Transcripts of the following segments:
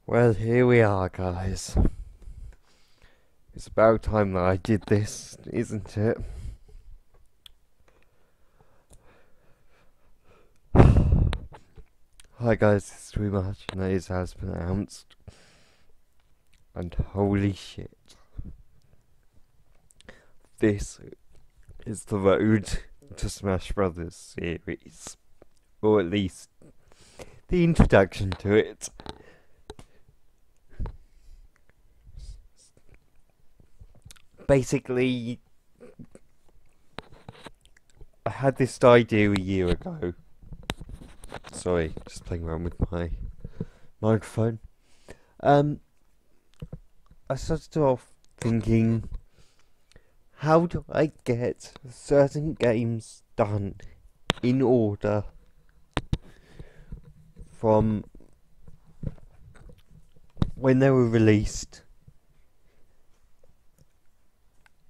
Well, here we are, guys. It's about time that I did this, isn't it? Hi, guys, it's too much, and it has been announced. And holy shit, this is the road to Smash Brothers series. Or at least the introduction to it. Basically, I had this idea a year ago. Sorry, just playing around with my microphone. I started off thinking, how do I get certain games done in order from when they were released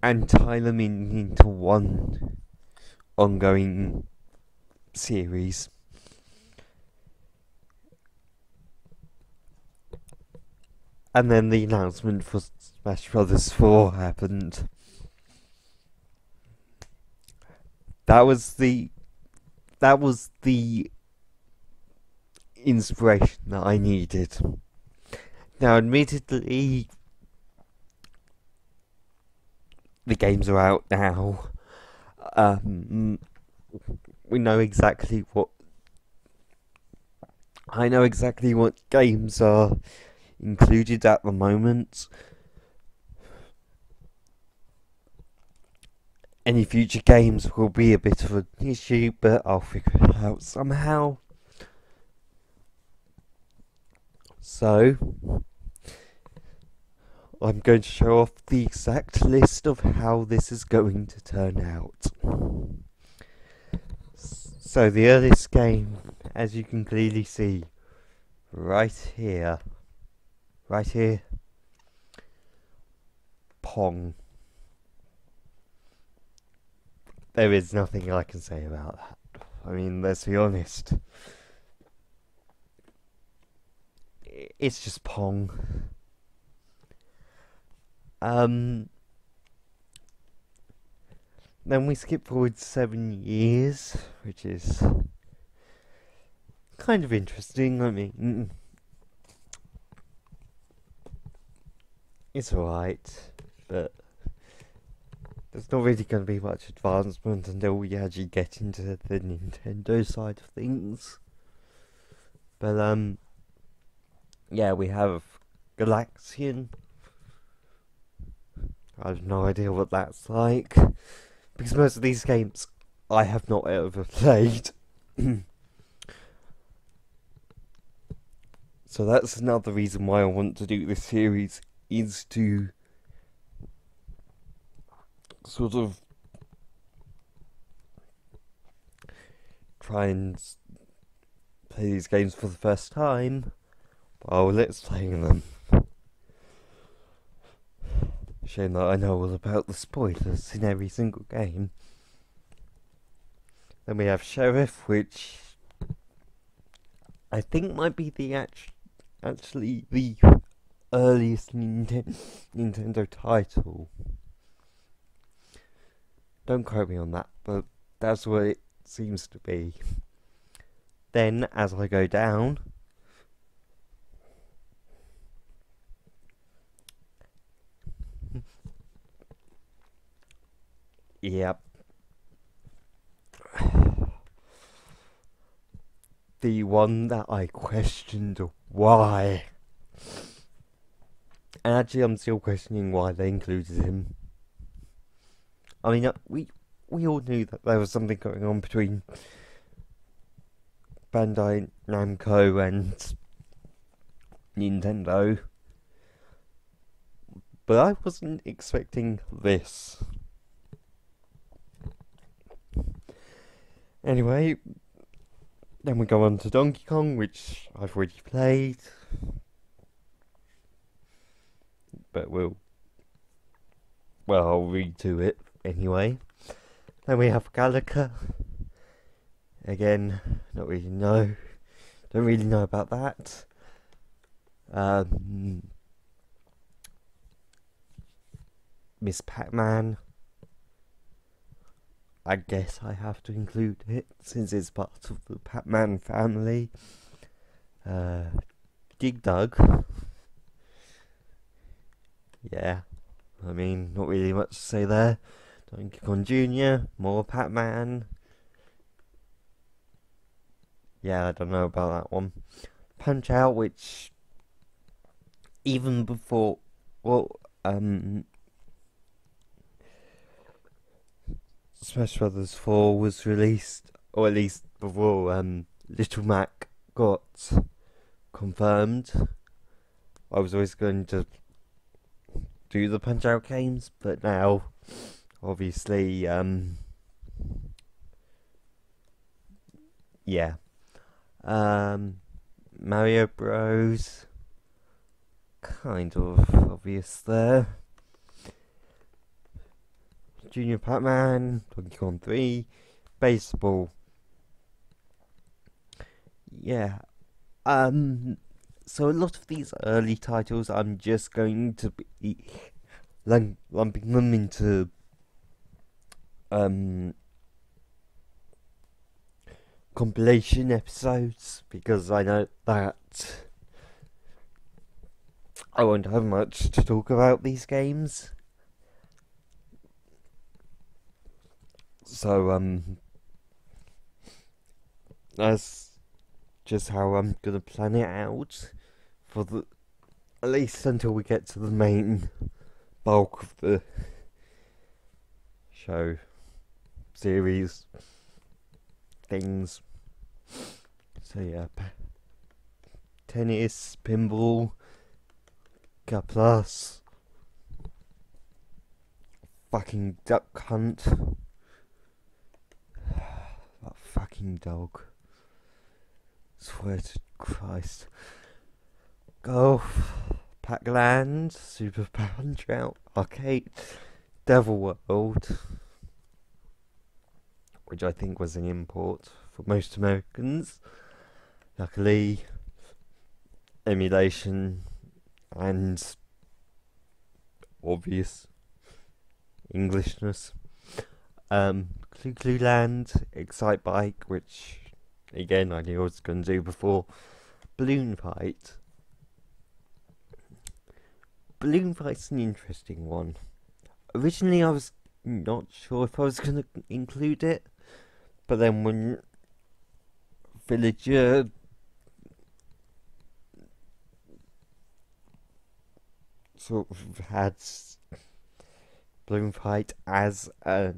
and tie them into one ongoing series? And then the announcement for Smash Brothers 4 happened. That was the inspiration that I needed. Now, admittedly, the games are out now. We know exactly what. I know exactly what games are included at the moment. Any future games will be a bit of an issue, but I'll figure it out somehow. So, I'm going to show off the exact list of how this is going to turn out. So, the earliest game, as you can clearly see, right here, Pong. There is nothing I can say about that. I mean, let's be honest. It's just Pong. Then we skip forward 7 years, which is kind of interesting. I mean, it's alright, but there's not really going to be much advancement until we actually get into the Nintendo side of things. But, yeah, we have Galaxian. I have no idea what that's like, because most of these games I have not ever played. So that's another reason why I want to do this series, is to sort of try and play these games for the first time while let's playing them. Shame that I know all about the spoilers in every single game. Then we have Sheriff, which I think might be the actually the earliest Nintendo title. Don't quote me on that, but that's what it seems to be. Then, as I go down, yep, the one that I questioned why. And actually, I'm still questioning why they included him. I mean, we all knew that there was something going on between Bandai Namco and Nintendo, but I wasn't expecting this. Anyway, then we go on to Donkey Kong, which I've already played, but I'll redo it anyway. Then we have Galaga. Again, don't really know about that. Miss Pac-Man. I guess I have to include it since it's part of the Pac-Man family. Dig Dug. Yeah, I mean, not really much to say there. Donkey Kong Jr., more Pac-Man. Yeah, I don't know about that one. Punch Out, which even before, Smash Brothers 4 was released, or at least before Little Mac got confirmed, I was always going to do the Punch Out games, but now, obviously, yeah. Mario Bros. Kind of obvious there. Junior Pac-Man, Donkey Kong 3, Baseball. Yeah. So a lot of these early titles, I'm just going to be lumping them into compilation episodes, because I know that I won't have much to talk about these games. So that's just how I'm gonna plan it out for the, at least until we get to the main bulk of the show, series, things. So yeah, tennis, pinball, Cat Plus, fucking duck hunt. That fucking dog. Swear to Christ. Golf, Pac-Land, Super Punch Out, Arcade, Devil World, which I think was an import for most Americans. Luckily, emulation and obvious Englishness. Clue Clue Land, Excite Bike, which again I knew I was going to do before. Balloon Fight. Balloon Fight's an interesting one. Originally I was not sure if I was going to include it, but then when Villager sort of had Balloon Fight as a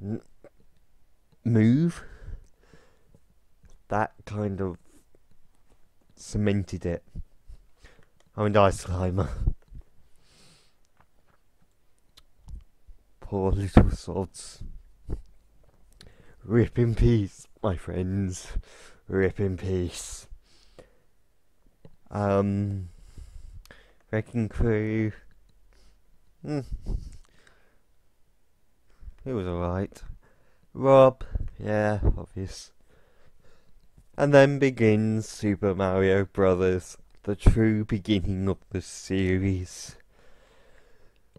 move, that kind of cemented it. I mean, Ice Climber. Poor little sods. Rip in peace, my friends. Rip in peace. Wrecking Crew. It was alright. Rob, yeah, obvious. And then begins Super Mario Brothers, the true beginning of the series.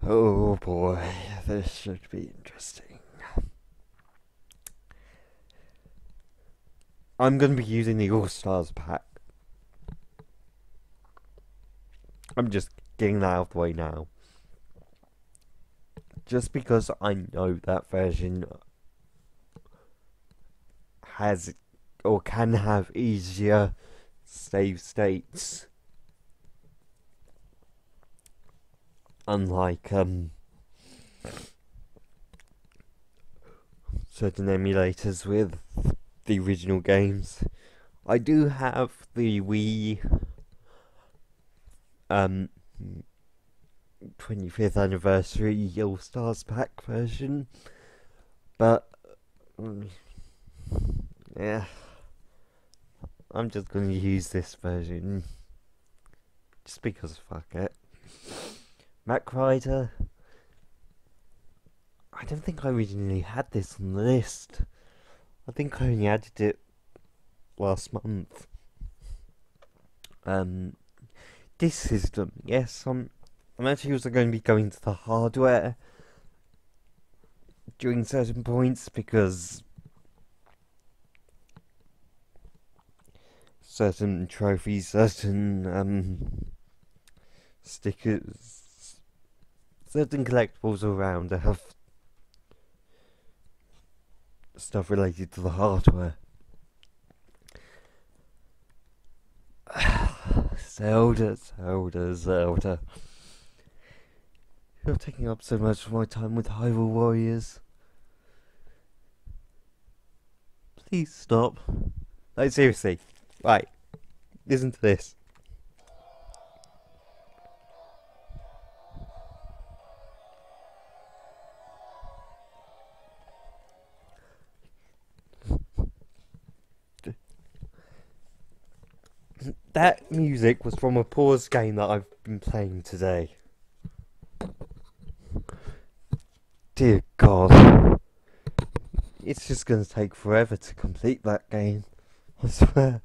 Oh boy, this should be interesting. I'm going to be using the All-Stars pack. I'm just getting that out of the way now. Just because I know that version has or can have easier save states, unlike certain emulators with the original games. I do have the Wii 25th anniversary All Stars pack version, but yeah, I'm just going to use this version just because fuck it. Mac Rider, I don't think I originally had this on the list. I think I only added it last month. this system, yes, I'm actually also going to be going to the hardware during certain points because certain trophies, certain stickers, certain collectibles around have stuff related to the hardware. Zelda. You're taking up so much of my time with Hyrule Warriors. Please stop. Like, seriously. Right. Listen to this. That music was from a paused game that I've been playing today. Dear God. It's just gonna take forever to complete that game. I swear.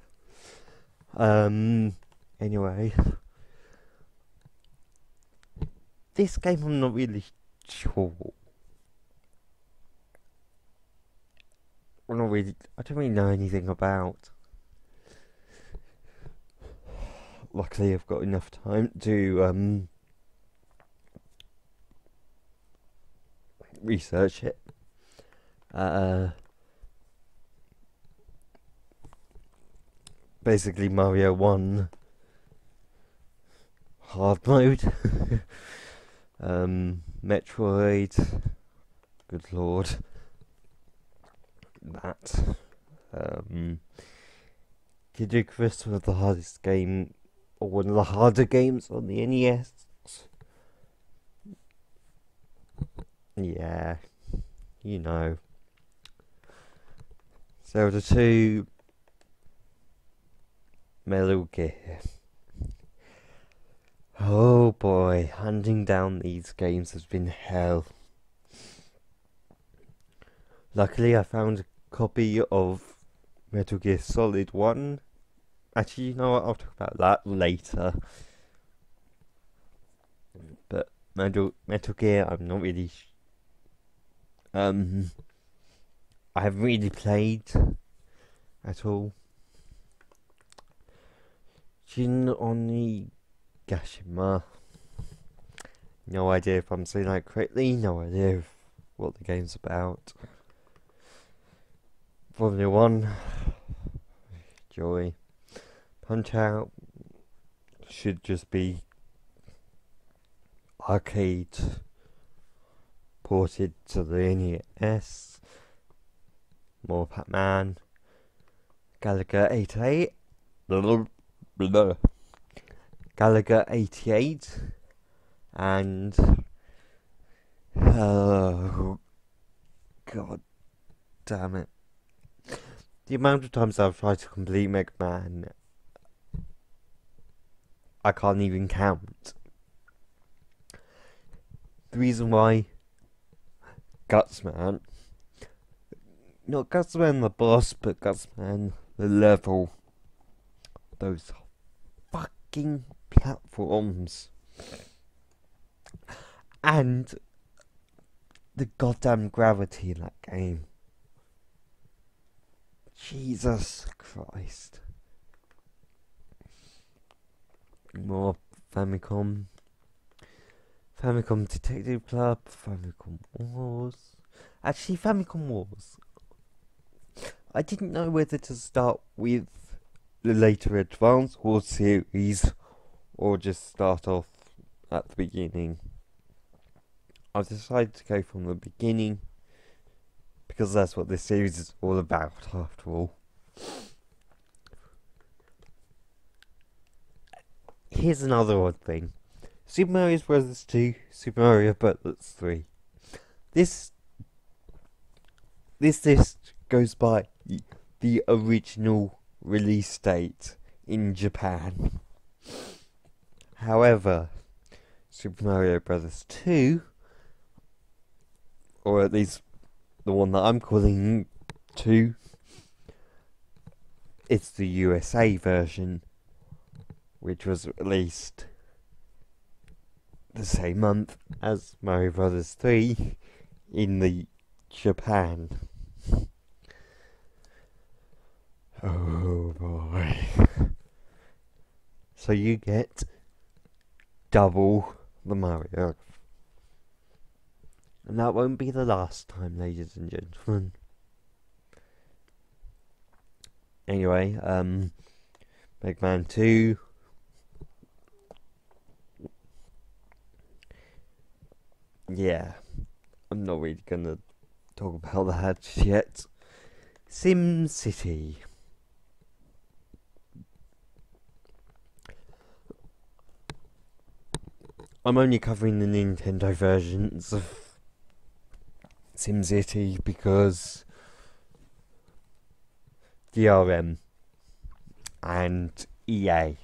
Anyway. This game I'm not really sure. I don't really know anything about. Luckily I've got enough time to research it. Basically Mario 1 hard mode. Metroid, good lord. That. Kid Icarus was the hardest game, or one of the harder games on the NES. Yeah, you know. Zelda 2, Metal Gear. Oh boy, hunting down these games has been hell. Luckily I found a copy of Metal Gear Solid 1. Actually, you know what, I'll talk about that later. But Metal Gear, I'm not really... I haven't really played at all. Shin Onigashima. No idea if I'm saying that correctly, no idea what the game's about. Formula 1, joy. Punch Out should just be arcade ported to the NES. More Pac-Man. Galaga 88. Galaga 88. And oh god damn it. The amount of times I've tried to complete Mega Man, I can't even count. The reason why Gutsman, not Gutsman the boss, but Gutsman the level, those fucking platforms, and the goddamn gravity in that game. Jesus Christ. More Famicom Detective Club, Famicom Wars. Actually, Famicom Wars. I didn't know whether to start with the later Advance Wars series or just start off at the beginning. I've decided to go from the beginning because that's what this series is all about, after all. Here's another odd thing. Super Mario Bros. 2, Super Mario Bros. 3. This list goes by the original release date in Japan. However, Super Mario Bros. 2, or at least the one that I'm calling 2, it's the USA version, which was released the same month as Mario Brothers 3 in the Japan. Oh boy. So you get double the Mario. And that won't be the last time, ladies and gentlemen. Anyway, Mega Man 2. Yeah, I'm not really gonna talk about that yet. SimCity. I'm only covering the Nintendo versions of SimCity because DRM and EA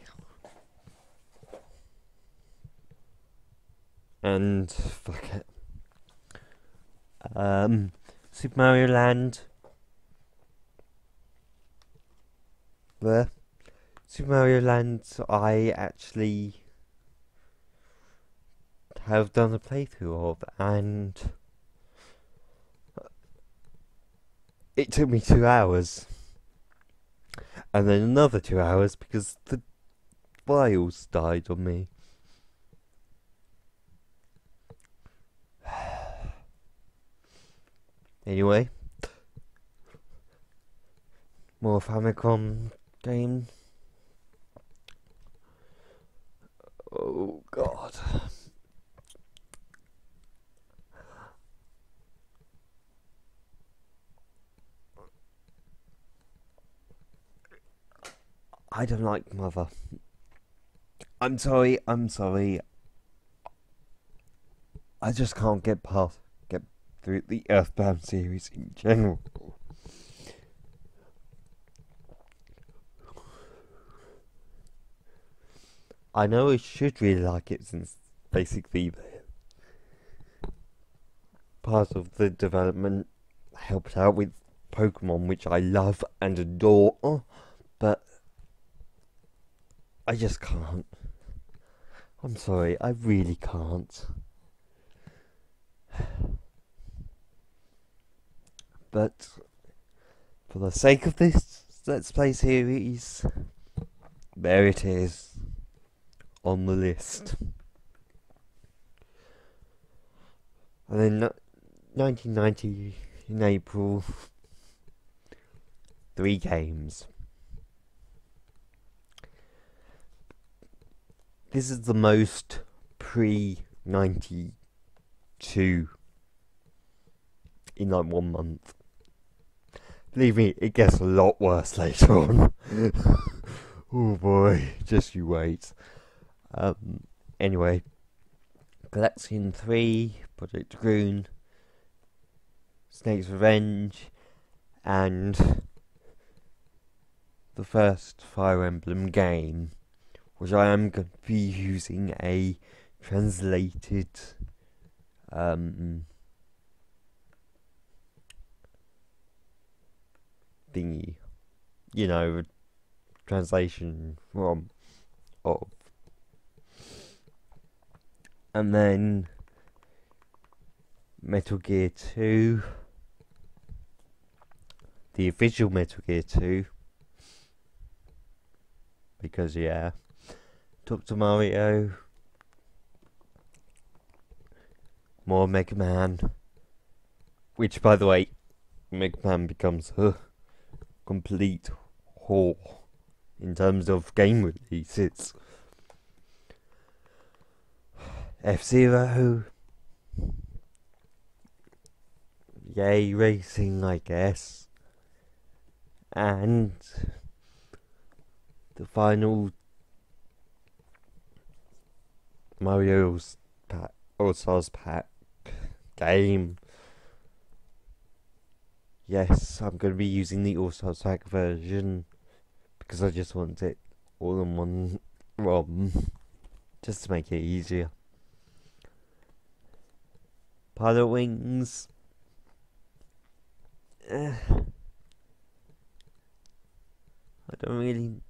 and fuck it. Super Mario Land. There. Super Mario Land, I actually have done a playthrough of, and it took me 2 hours. And then another 2 hours because the files died on me. Anyway, more Famicom game. Oh god. I don't like Mother. I'm sorry. I just can't get through the Earthbound series in general. I know I should really like it since basically part of the development helped out with Pokemon, which I love and adore, but I just can't. I'm sorry, I really can't. But for the sake of this Let's Play series, there it is on the list. And then 1990 in April, 3 games. This is the most pre-92 in like 1 month. Believe me, it gets a lot worse later on. Oh boy, just you wait. Anyway, Galaxian 3, Project Rune, Snake's Revenge, and the first Fire Emblem game, which I am going to be using a translated thingy, you know, translation from of. And then Metal Gear 2, the official Metal Gear 2, because yeah, Dr. Mario, more Mega Man, which by the way, Mega Man becomes a complete whore in terms of game releases. F-Zero, yay racing I guess, and the final Mario's All-Stars Pack game. Yes, I'm going to be using the All-Stars Pack version because I just want it all in one ROM, just to make it easier. Pilot Wings. I don't really.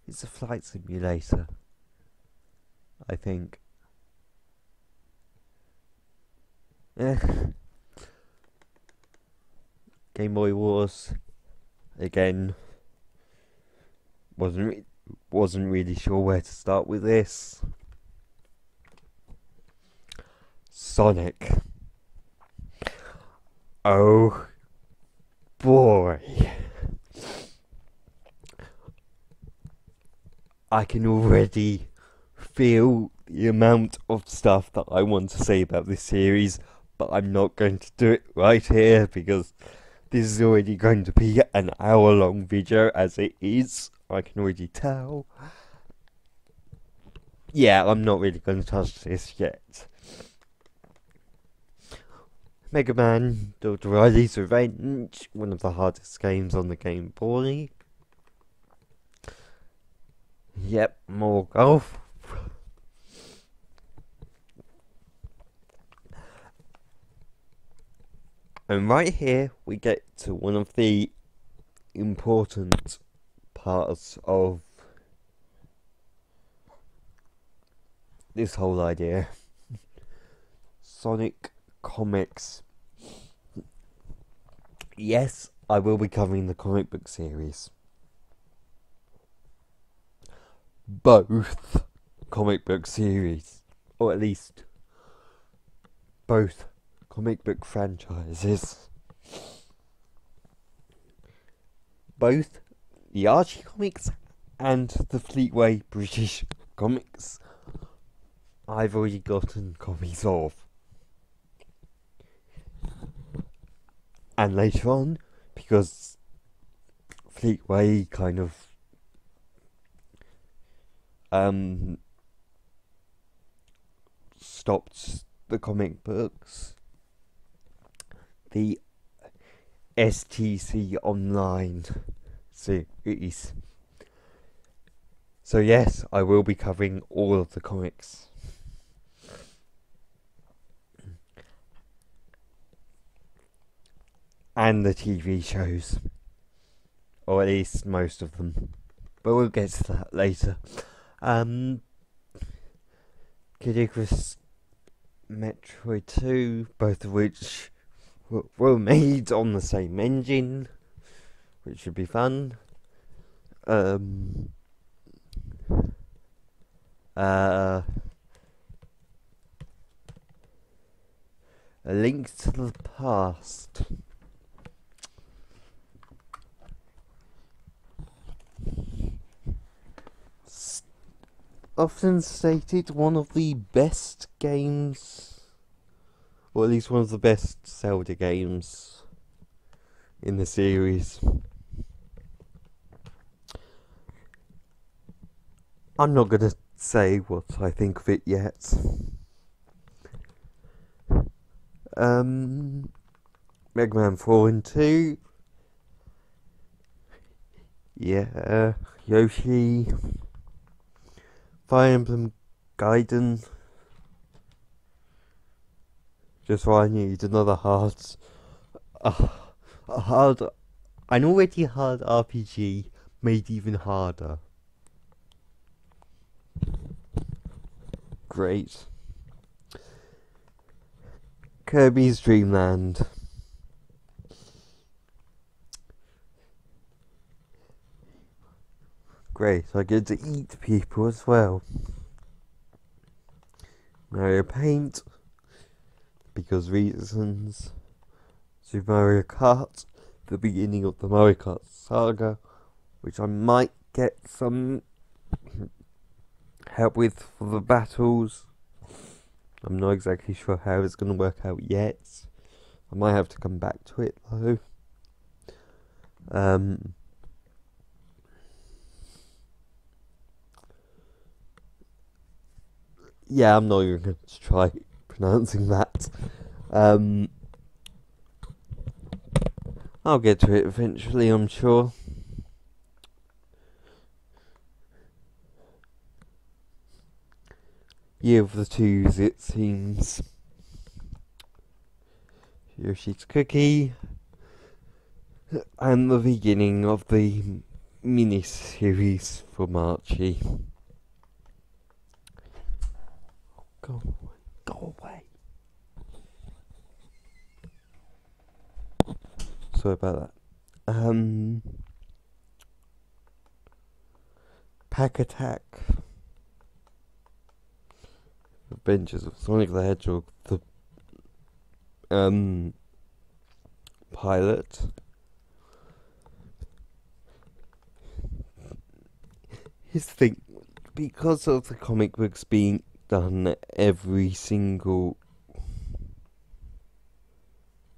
It's a flight simulator. I think. Game Boy Wars again. Wasn't really sure where to start with this. Sonic. Oh boy. I can already feel the amount of stuff that I want to say about this series, but I'm not going to do it right here because this is already going to be an hour-long video as it is. I can already tell. Yeah, I'm not really going to touch this yet. Mega Man Dr. Wily's Revenge, one of the hardest games on the Game Boy. Yep, more golf. And right here we get to one of the important parts of this whole idea. Sonic comics. Yes, I will be covering the comic book series. Both comic book series, or at least both comic book franchises. Both the Archie comics and the Fleetway British comics I've already gotten copies of. And later on, because Fleetway kind of stopped the comic books, the STC Online series. So yes, I will be covering all of the comics. And the TV shows. Or at least most of them. But we'll get to that later. Kid Icarus, Metroid 2, both of which were made on the same engine, which should be fun. A Link to the Past. Often stated one of the best games, or at least one of the best Zelda games in the series. I'm not gonna say what I think of it yet. Mega Man 4 and 2. Yeah, Yoshi. Fire Emblem Gaiden. Just why I need another an already hard RPG made even harder. Great. Kirby's Dream Land. Great, I get to eat people as well. Mario Paint, because reasons. Super Mario Kart, the beginning of the Mario Kart saga, which I might get some help with for the battles. I'm not exactly sure how it's going to work out yet. I might have to come back to it though. Yeah, I'm not even going to try pronouncing that. I'll get to it eventually, I'm sure. Year of the Twos, it seems. Yoshi's Cookie. And the beginning of the mini-series for Archie. Go away. Go away. Sorry about that. Pack Attack. Adventures of Sonic the Hedgehog, the pilot. Here's the thing, because of the comic books being done every single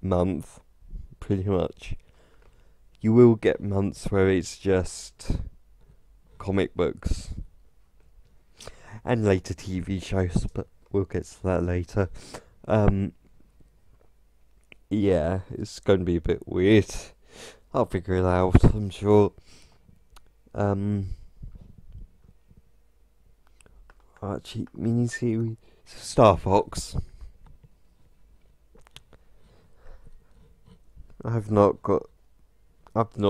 month, pretty much, you will get months where it's just comic books. And later TV shows, but we'll get to that later. Yeah, it's going to be a bit weird. I'll figure it out, I'm sure. Archie miniseries, Star Fox. I've not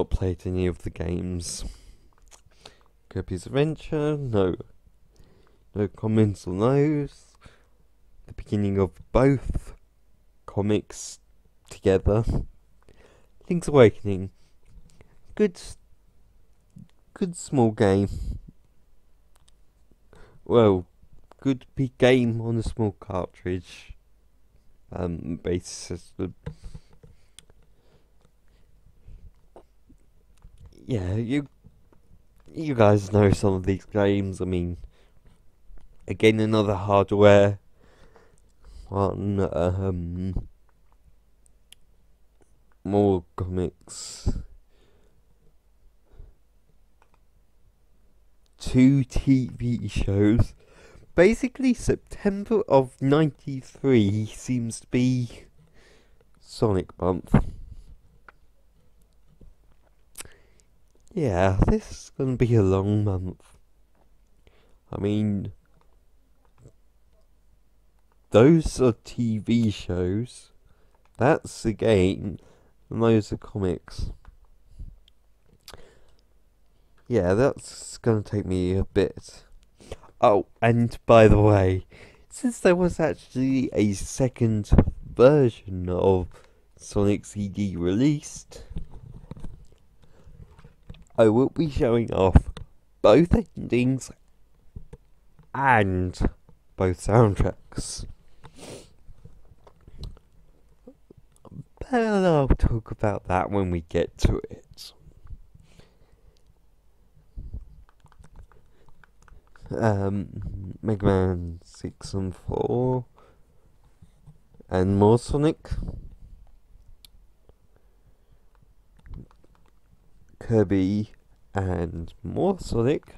played any of the games. Kirby's Adventure, no comments on those. The beginning of both comics together. Link's Awakening, good small game. Well, good big game on a small cartridge based system. Yeah, you guys know some of these games. I mean, again, another hardware one. More comics. 2 TV shows. Basically, September of '93 seems to be Sonic month. Yeah, this is gonna be a long month. I mean, those are TV shows. That's the game. And those are comics. Yeah, that's gonna take me a bit. Oh, and by the way, since there was actually a second version of Sonic CD released, I will be showing off both endings and both soundtracks. But I'll talk about that when we get to it. Mega Man 6 and 4 and more Sonic. Kirby and more Sonic.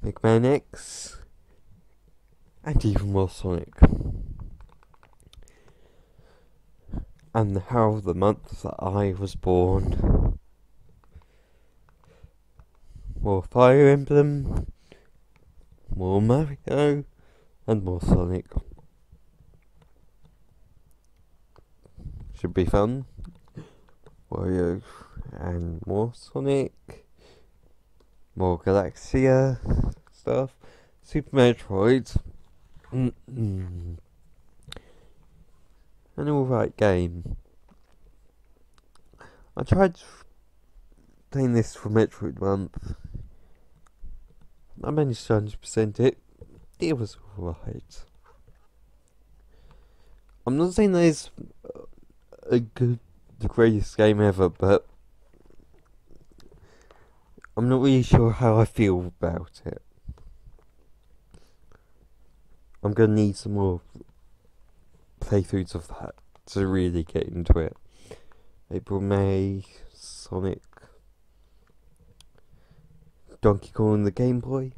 Mega Man X and even more Sonic. And how the month that I was born. More Fire Emblem, more Mario, and more Sonic. Should be fun. Wario and more Sonic, more Galaxia stuff, Super Metroid. An alright game. I tried playing this for Metroid month. I managed to 100% it. It was alright. I'm not saying that it's the greatest game ever, but I'm not really sure how I feel about it. I'm gonna need some more playthroughs of that to really get into it. April, May, Sonic, Donkey Kong the Game Boy.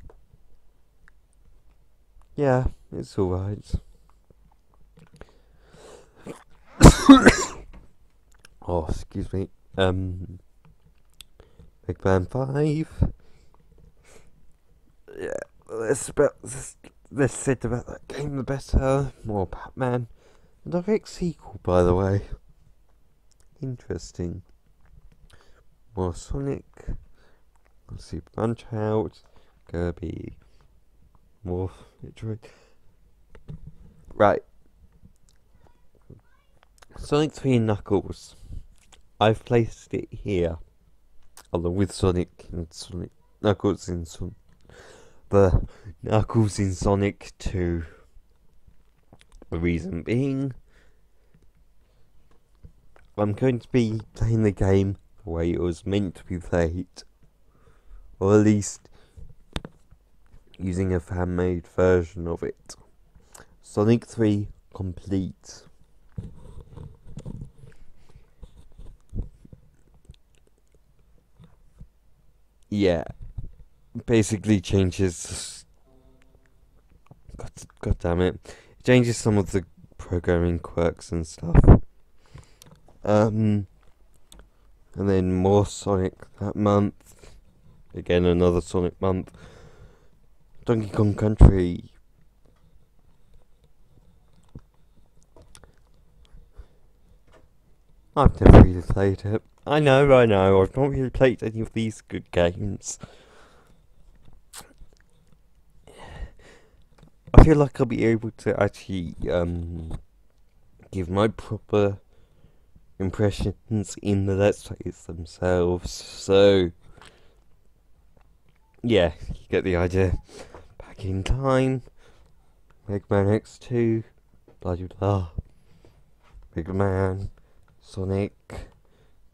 Yeah, it's alright. Oh, excuse me. Big Man 5. Yeah, less said about that game the better. More Batman. A direct sequel, by the way. Interesting. More Sonic. Super Punch Out. Kirby. more Metroid. Right. Sonic 3 and Knuckles. I've placed it here, along with Sonic and Sonic Knuckles in the Knuckles in Sonic 2. The reason being, I'm going to be playing the game the way it was meant to be played, or at least using a fan-made version of it. Sonic 3 complete. Yeah, basically changes. God damn it! It changes some of the programming quirks and stuff. And then more Sonic that month. Again, another Sonic month. Donkey Kong Country. I've never really played it. I know, I've not really played any of these good games. I feel like I'll be able to actually give my proper impressions in the Let's Plays themselves. So, yeah, you get the idea. Back in time, Mega Man X2, blah blah blah. Mega Man, Sonic,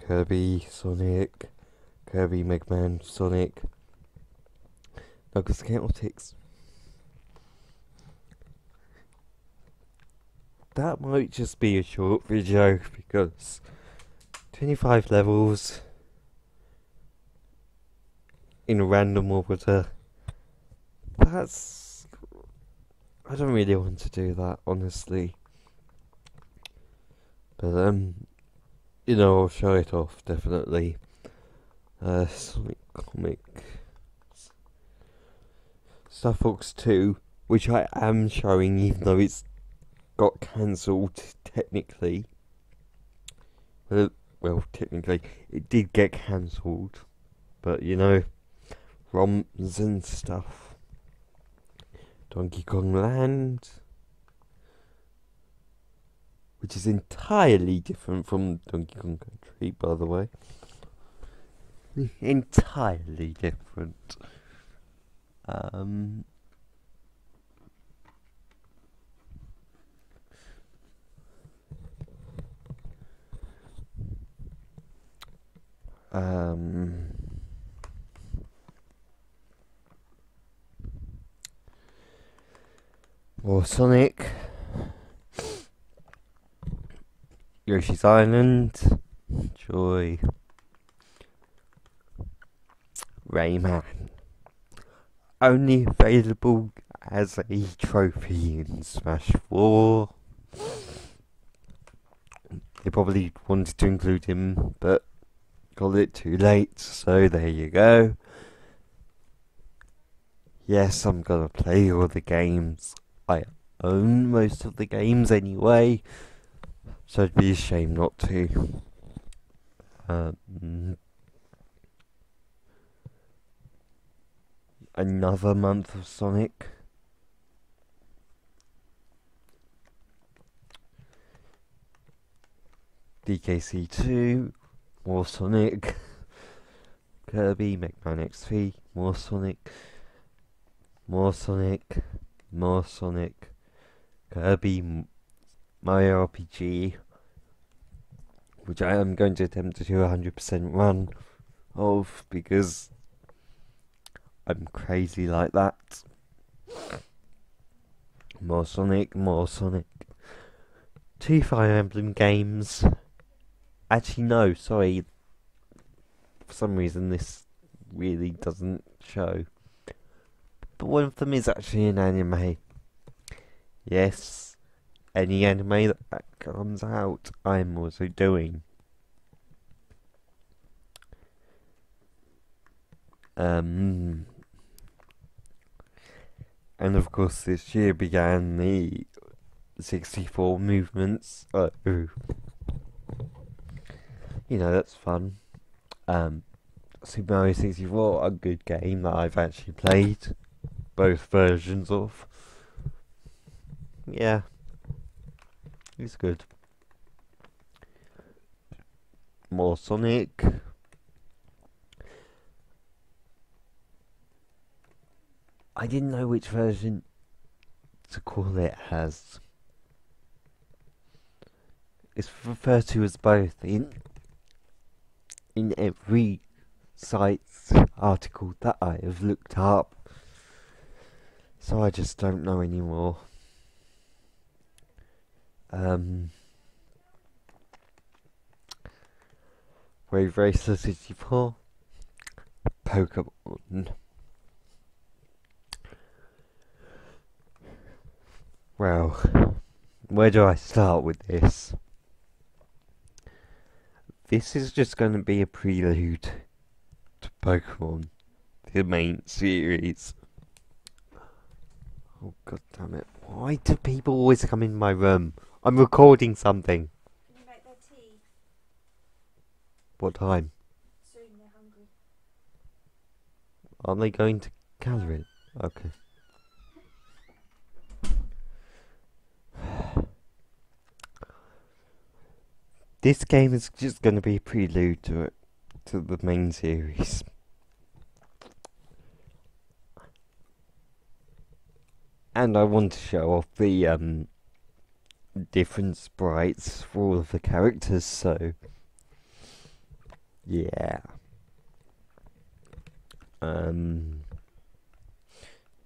Kirby, Sonic, Kirby, Mega Man, Sonic, Knuckles Chaotix. That might just be a short video because 25 levels in a random order. That's... I don't really want to do that, honestly. But, I'll show it off, definitely. Sonic Comic. Star Fox 2, which I am showing even though it's got cancelled, technically. Well, technically, it did get cancelled. But, ROMs and stuff. Donkey Kong Land, which is entirely different from Donkey Kong Country, by the way. Entirely different. More Sonic, Yoshi's Island, Joy, Rayman. Only available as a trophy in Smash 4. They probably wanted to include him, but got it too late, so there you go. Yes, I'm gonna play all the games. I own most of the games anyway, so it'd be a shame not to. Another month of Sonic. DKC 2, more Sonic. Kirby, Mega Man X3, more Sonic. More Sonic. More Sonic, Kirby, Mario RPG, which I am going to attempt to do 100% run of because I'm crazy like that. More Sonic, more Sonic. 2 Fire Emblem games. Actually, no, sorry. For some reason, this really doesn't show. But one of them is actually an anime. Yes, any anime that comes out, I'm also doing. And of course, this year began the 64 movements. That's fun. Super Mario 64, a good game that I've actually played. both versions of. Yeah, it's good. More Sonic. I didn't know which version to call it as. It's referred to as both in every site's article that I have looked up. So I just don't know anymore. Wave Racer 64, Pokemon. Well, where do I start with this? This is just going to be a prelude to Pokemon, the main series. Oh, god damn it. Why do people always come in my room? I'm recording something. Can you make their tea? What time? Soon, they're hungry. Are they going to gather it? Okay. This game is just going to be a prelude to the main series. And I want to show off the different sprites for all of the characters, so yeah.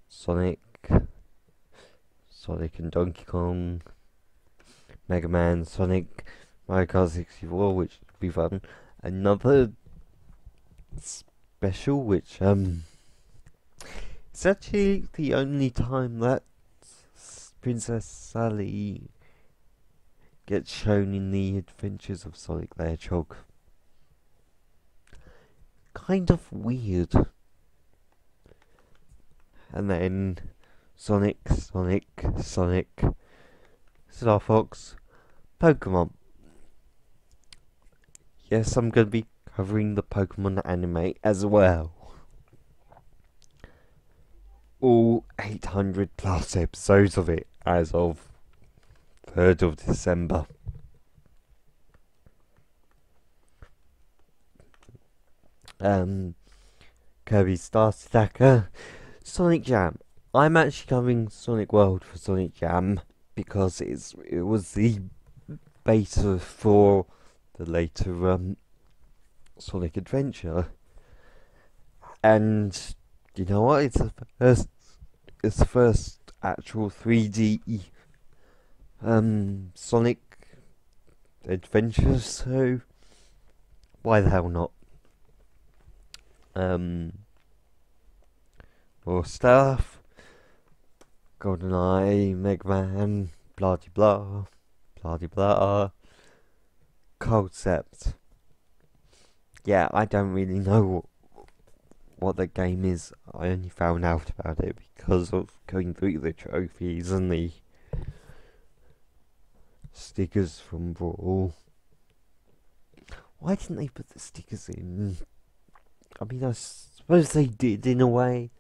Sonic and Donkey Kong, Mega Man, Sonic, Mario Kart 64, which would be fun. Another special, which it's actually the only time that Princess Sally gets shown in the Adventures of Sonic the Hedgehog. Kind of weird. And then Sonic, Star Fox, Pokemon. Yes, I'm going to be covering the Pokemon anime as well. All 800 plus episodes of it as of 3rd of December. Kirby Star Stacker, Sonic Jam. I'm actually covering Sonic World for Sonic Jam because it was the beta for the later Sonic Adventure, and you know what? It's the first actual 3D Sonic Adventure, so why the hell not? More stuff. GoldenEye, Mega Man, blah de blah, blah de blah. Concept. Yeah, I don't really know what the game is. I only found out about it because of going through the trophies and the stickers from Brawl. Why didn't they put the stickers in? I mean, I suppose they did in a way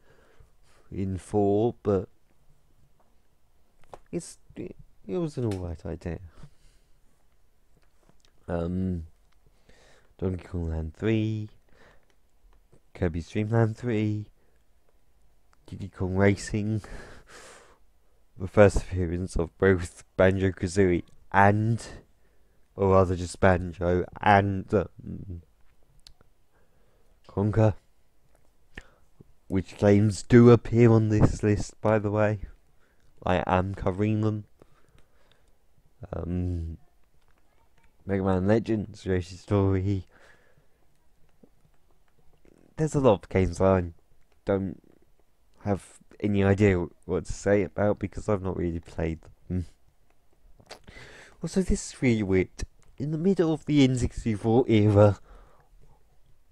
in 4, but it was an alright idea. Donkey Kong Land 3, Kirby's Dream Land 3, Diddy Kong Racing, the first appearance of both Banjo-Kazooie and, or rather just Banjo and Conker, which games do appear on this list, by the way. I am covering them. Mega Man Legends, Yoshi Story. There's a lot of games I don't have any idea what to say about because I've not really played them. Also, this is really weird. In the middle of the N64 era,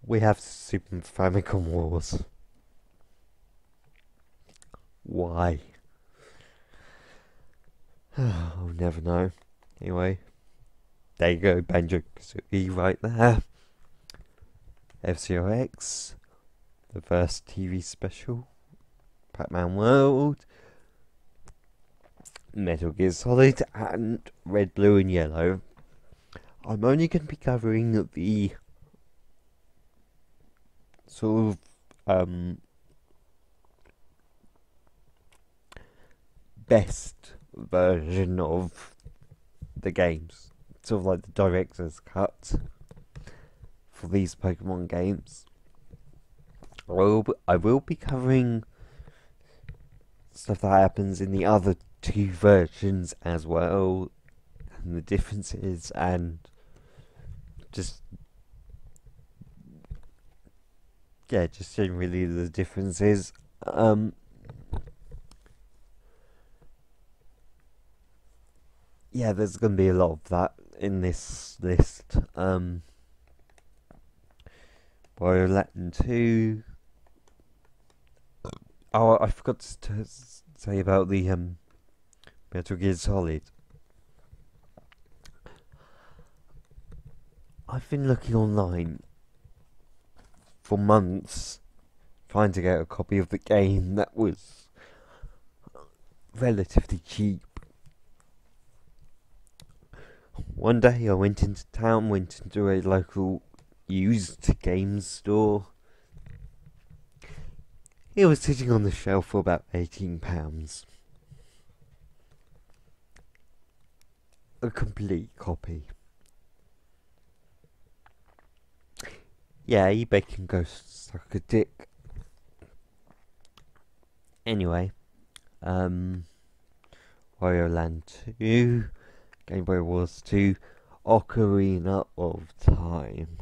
we have Super Famicom Wars. Why? I'll never know. Anyway, there you go, Banjo-Kazooie right there. F-Zero X, the first TV special, Pac-Man World, Metal Gear Solid, and Red, Blue, and Yellow. I'm only going to be covering the sort of best version of the games, sort of like the director's cut for these Pokemon games. I will be covering stuff that happens in the other two versions as well, and the differences, and just generally the differences. There's going to be a lot of that in this list. Wario Land 2. Oh, I forgot to say about the Metal Gear Solid. I've been looking online for months trying to get a copy of the game that was relatively cheap. One day I went into town, went into a local used games store. It was sitting on the shelf for about £18. A complete copy. Yeah, eBay can go suck a dick. Anyway, Wario Land 2, Game Boy Wars 2, Ocarina of Time.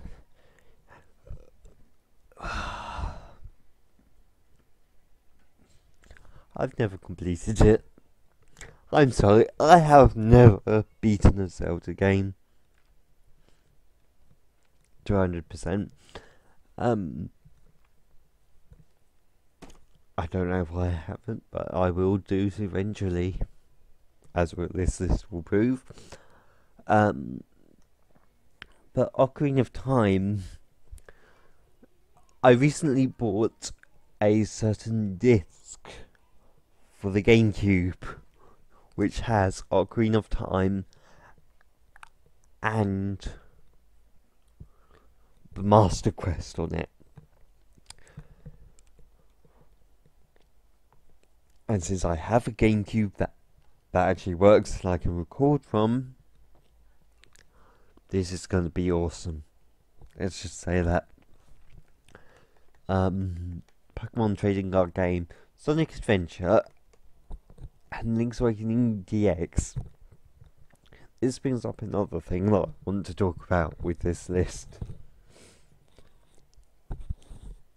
I've never completed it. I'm sorry, I have never beaten a Zelda game 200%. I don't know why I haven't, but I will do eventually, as this list will prove. But Ocarina of Time, I recently bought a certain disc for the GameCube, which has Ocarina of Time and the Master Quest on it. And since I have a GameCube that actually works and I can record from, this is going to be awesome. Let's just say that. Pokemon Trading Card Game, Sonic Adventure, and Link's Awakening DX. This brings up another thing that I want to talk about with this list.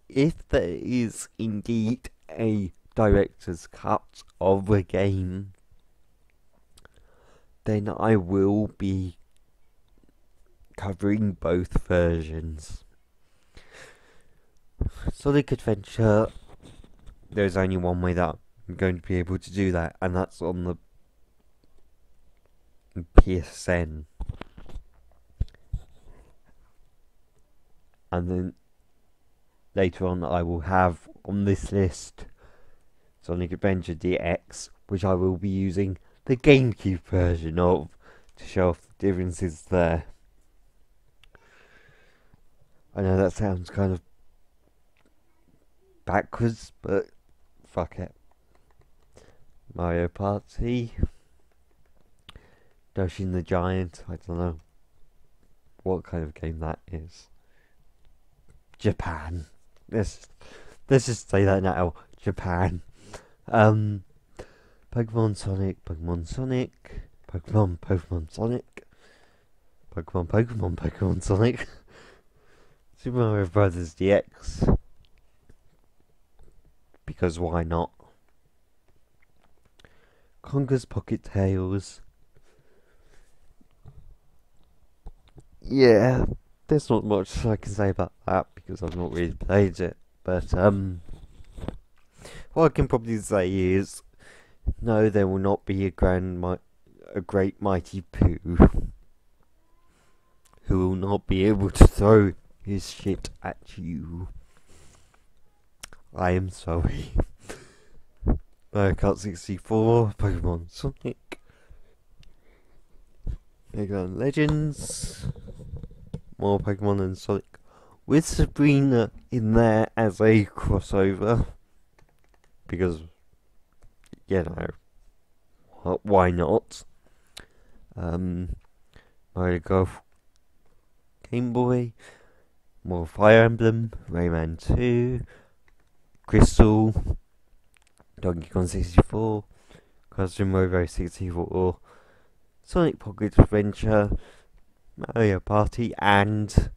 If there is indeed a director's cut of a game, then I will be covering both versions. Sonic Adventure, there's only one way that I'm going to be able to do that, and that's on the PSN. And then later on I will have on this list Sonic Adventure DX, which I will be using the GameCube version of to show off the differences there. I know that sounds kind of backwards, but fuck it. Mario Party, Doshin the Giant, I don't know what kind of game that is. Japan. Let's just say that now. Japan. Pokemon Sonic, Pokemon Sonic, Pokemon Sonic, Pokemon Sonic, Super Mario Brothers DX, because why not? Conker's Pocket Tales. Yeah, there's not much I can say about that because I've not really played it, but what I can probably say is, no, there will not be a great mighty Pooh who will not be able to throw his shit at you. I am sorry. Mario Kart 64, Pokemon Sonic, Mega Man Legends, more Pokemon and Sonic, with Sabrina in there as a crossover, because, you know, why not? Mario Golf, Game Boy, more Fire Emblem, Rayman 2, Crystal, Donkey Kong 64, Custom Robo 64, Sonic Pocket Adventure, Mario Party, and,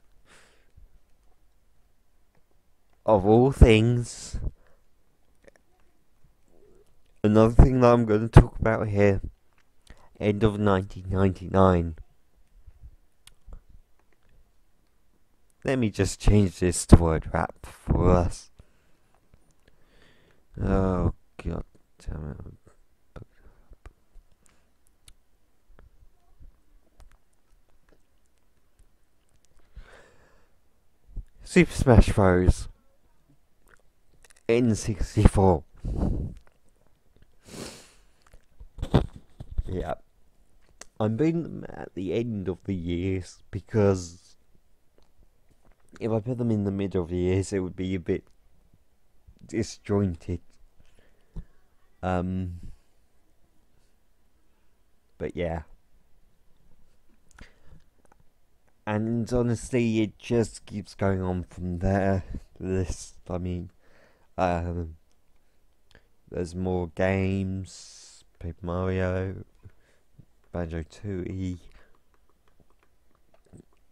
of all things, another thing that I'm going to talk about here, end of 1999. Let me just change this to word rap for us. Oh, god damn it. Super Smash Bros. N64. Yeah. I'm putting them at the end of the years because if I put them in the middle of the years, it would be a bit disjointed. But yeah. And honestly, it just keeps going on from there. This, I mean, there's more games, Paper Mario, Banjo-Tooie,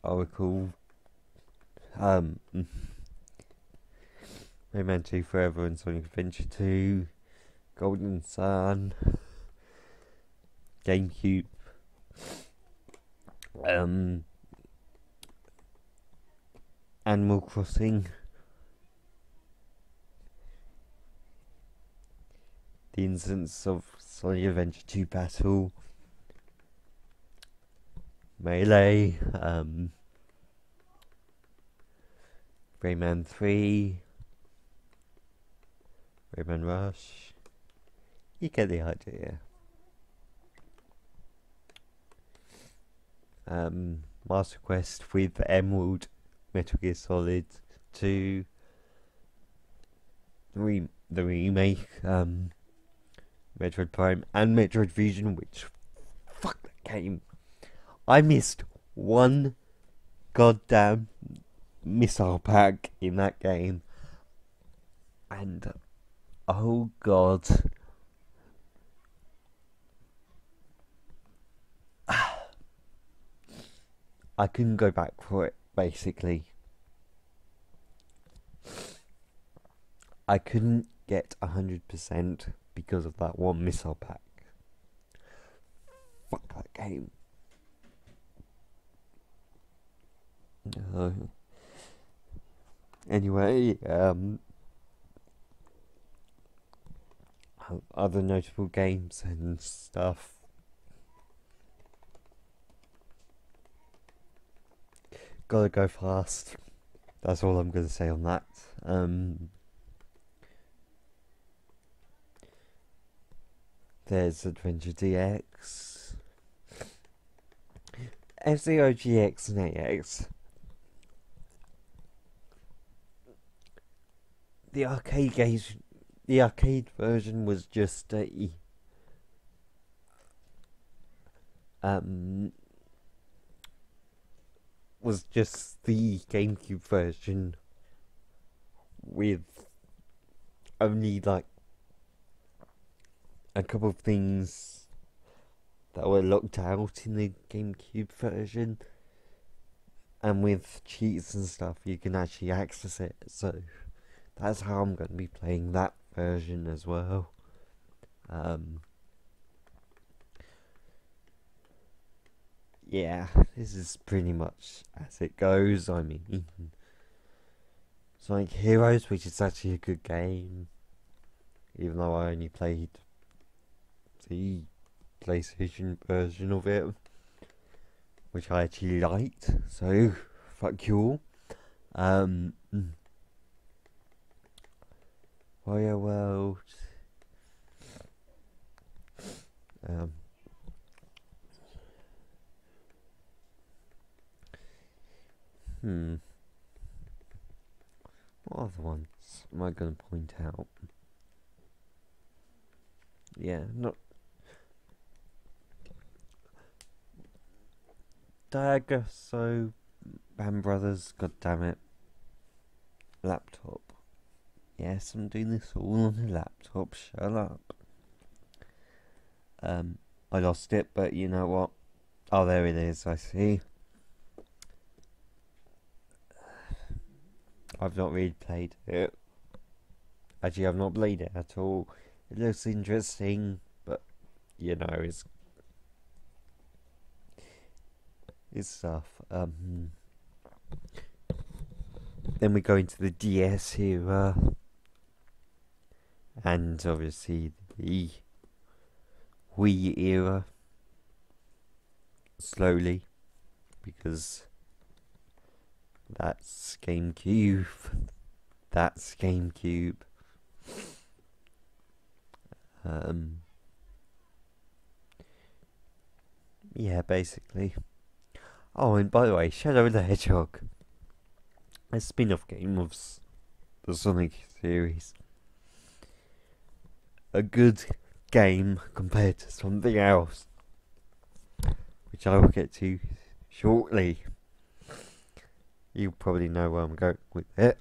Oracle, Rayman 2 Forever and Sonic Adventure 2, Golden Sun, GameCube, Animal Crossing, the instance of Sonic Adventure 2 Battle, Melee, Rayman 3, Rayman Rush. You get the idea. Master Quest with Emerald, Metal Gear Solid 2, the remake, Metroid Prime, and Metroid Fusion, which, fuck that game. I missed one goddamn missile pack in that game, and oh god. I couldn't go back for it, basically. I couldn't get 100% because of that one missile pack. Fuck that game. Anyway, other notable games and stuff. Gotta go fast. That's all I'm gonna say on that. There's Adventure DX, F-Zero GX and AX. The arcade version was just a was just the GameCube version with only like a couple of things that were locked out in the GameCube version, and with cheats and stuff you can actually access it, so that's how I'm going to be playing that version as well. Yeah, this is pretty much as it goes. I mean, Sonic Heroes, which is actually a good game, even though I only played the PlayStation version of it, which I actually liked, so fuck you all. Wario World, What other ones am I going to point out? Yeah, not Diagoso Band Brothers, god damn it. Laptop. Yes, I'm doing this all on a laptop, shut up. I lost it, but you know what? Oh, there it is, I see. I've not really played it. Actually, I've not played it at all. It looks interesting, but, you know, it's stuff. Then we go into the DS era. And obviously the Wii era. Slowly. Because that's GameCube. That's GameCube. Yeah, basically. Oh, and by the way, Shadow the Hedgehog, a spin-off game of the Sonic series. A good game compared to something else, which I will get to shortly. You probably know where I'm going with it.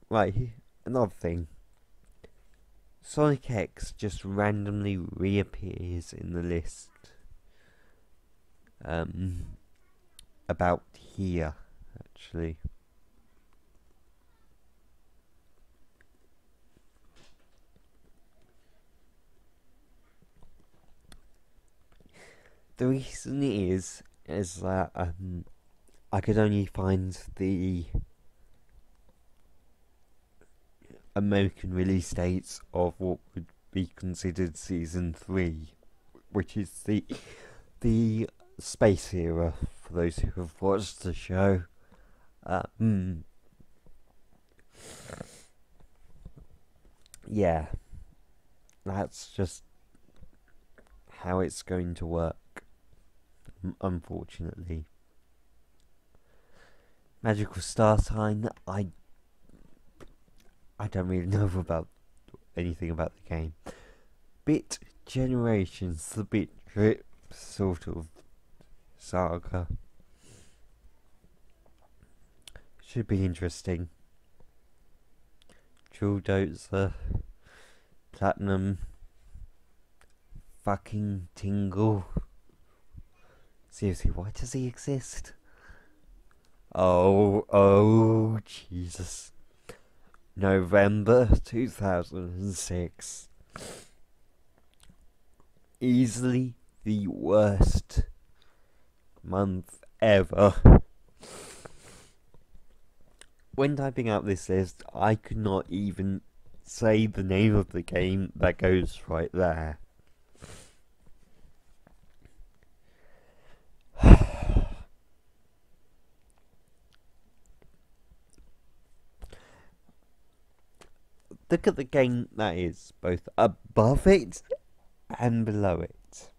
Right, another thing. Sonic X just randomly reappears in the list. About here, actually. The reason is that I could only find the American release dates of what would be considered season 3, which is the space era, for those who have watched the show. Yeah, that's just how it's going to work, unfortunately. Magical Star Sign, I don't really know about anything about the game. Bit Generations, the Bit Trip sort of saga. Should be interesting. Jewel Dozer, Platinum, fucking Tingle. Seriously, why does he exist? Oh, Jesus. November 2006. Easily the worst month ever. When typing out this list, I could not even say the name of the game that goes right there. Look at the game that is both above it and below it.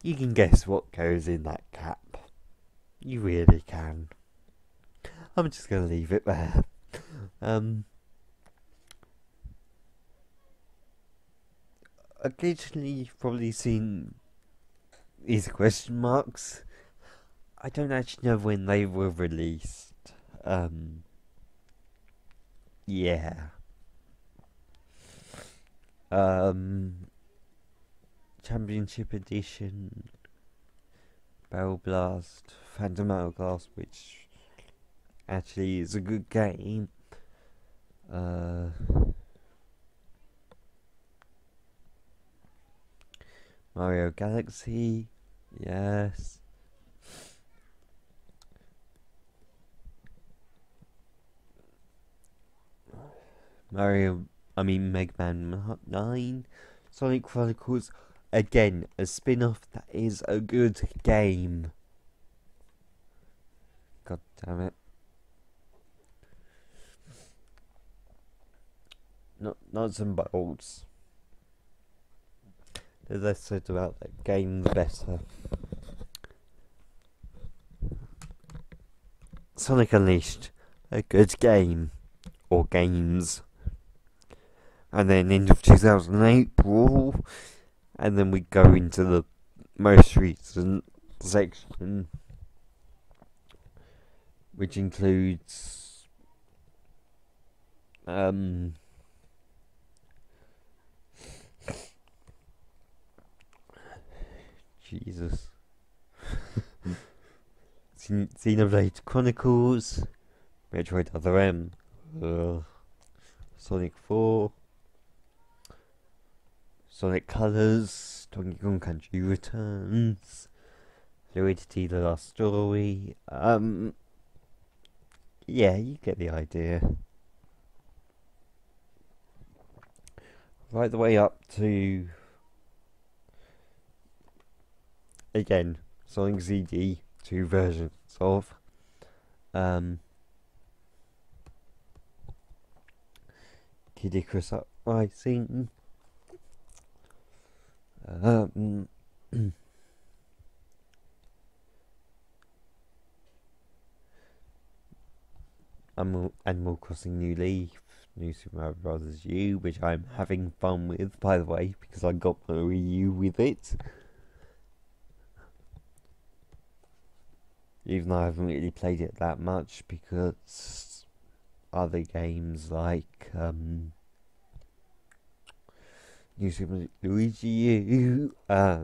You can guess what goes in that cap. You really can. I'm just going to leave it there. Occasionally you've probably seen these question marks. I don't actually know when they were released. Yeah. Championship Edition, Barrel Blast, Phantom Hourglass, which actually is a good game. Mario Galaxy, yes. Mega Man 9, Sonic Chronicles, again, a spin-off that is a good game. God damn it. Nuts and bolts. The less said about that game, the better. Sonic Unleashed, a good game, or games. And then end of 2008, Brawl, and then we go into the most recent section, which includes Jesus. Xenoblade Chronicles, Metroid Other M, Sonic 4, Sonic Colors, Donkey Kong Country Returns, Fluidity The Last Story. Yeah, you get the idea. Right the way up to, again, Sonic ZD, 2 versions of Kid Icarus Uprising, Animal Crossing New Leaf, New Super Mario Bros. U, which I'm having fun with, by the way, because I got my Wii U with it. Even though I haven't really played it that much, because other games like New Super Luigi U, I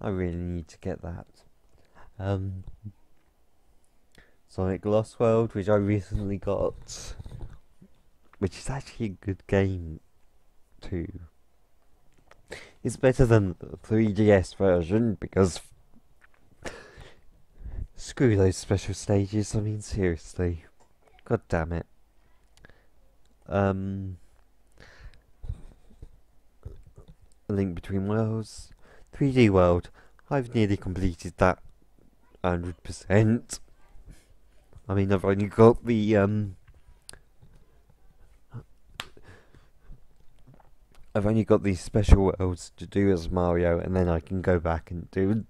really need to get that. Sonic Lost World, which I recently got, which is actually a good game too. It's better than the 3DS version because screw those special stages. I mean, seriously, god damn it. A Link Between Worlds, 3D World. I've nearly completed that 100%. I mean, I've only got the these special worlds to do as Mario, and then I can go back and do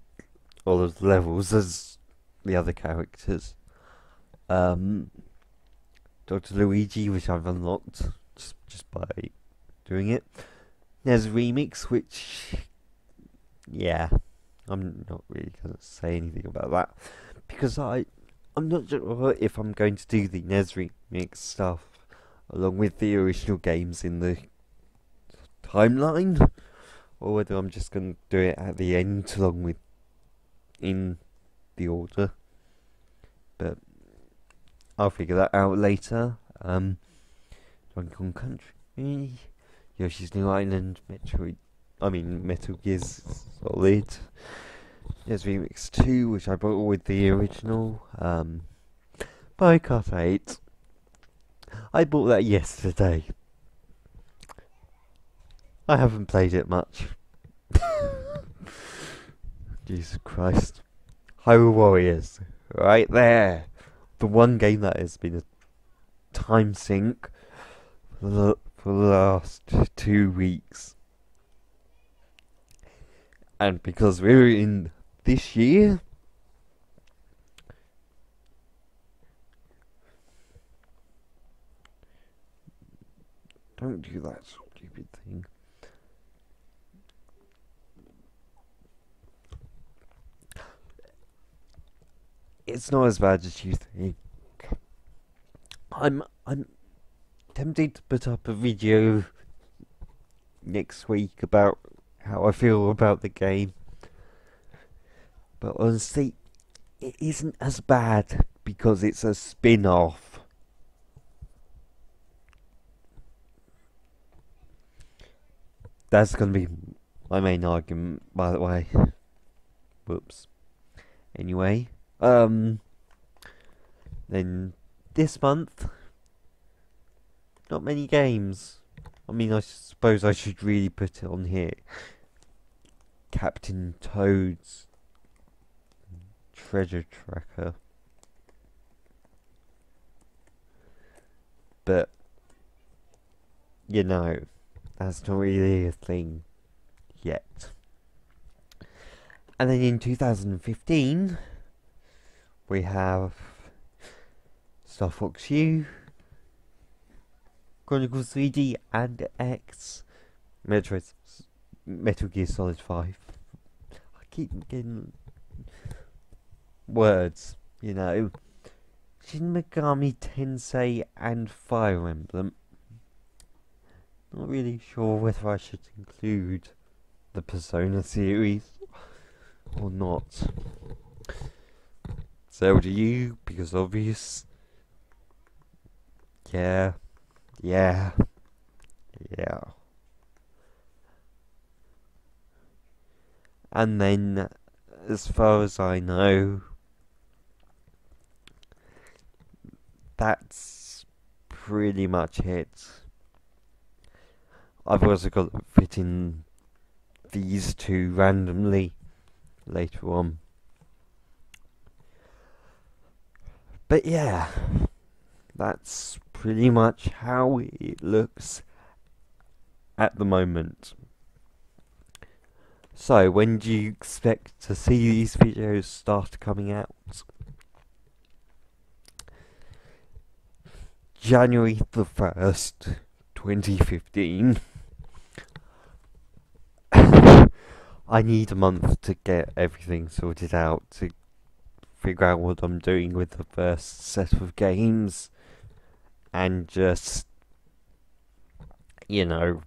all of the levels as the other characters. Dr. Luigi, which I've unlocked just by doing it. There's Remix, which, yeah, I'm not really going to say anything about that, because I'm not sure if I'm going to do the NES Remix stuff along with the original games in the timeline, or whether I'm just going to do it at the end along with in the order. But I'll figure that out later. Donkey Kong Country, Yoshi's New Island, Metal Gear Solid, there's Remix 2, which I bought with the original, Mario Kart 8, I bought that yesterday. I haven't played it much. Jesus Christ. Hyrule Warriors, right there. The one game that has been a time sink for the last 2 weeks. And because we're in this year, don't do that stupid thing. It's not as bad as you think. I'm tempted to put up a video next week about how I feel about the game, but honestly, it isn't as bad because it's a spin-off. That's gonna be my main argument, by the way. Whoops. Anyway, then this month, not many games. I mean, I suppose I should really put it on here. Captain Toad's Treasure Tracker. But you know, that's not really a thing yet. And then in 2015, we have Star Fox U, Chronicles 3D and X, Metal Gear Solid 5. I keep getting words, you know. Shin Megami Tensei and Fire Emblem. Not really sure whether I should include the Persona series or not. Zelda U, because obvious. Yeah. And then, as far as I know, that's pretty much it. I've also got to fit in these two randomly later on. But yeah, that's pretty much how it looks at the moment. So, when do you expect to see these videos start coming out? January the 1st, 2015. I need a month to get everything sorted out, to figure out what I'm doing with the first set of games, and just, you know,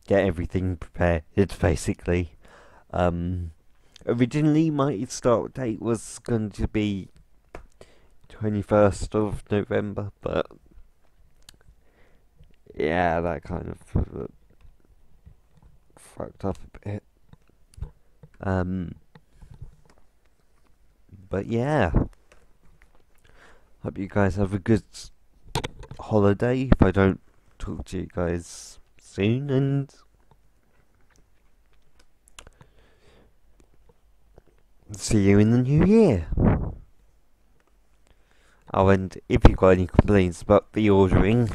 get everything prepared, basically. Originally my start date was going to be 21st of November, but yeah, that kind of fucked up a bit. But yeah, hope you guys have a good holiday if I don't talk to you guys soon, and see you in the new year. Oh, and if you've got any complaints about the ordering,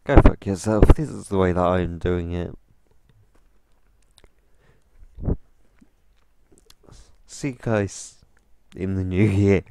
go fuck yourself. This is the way that I'm doing it. See you guys in the new year.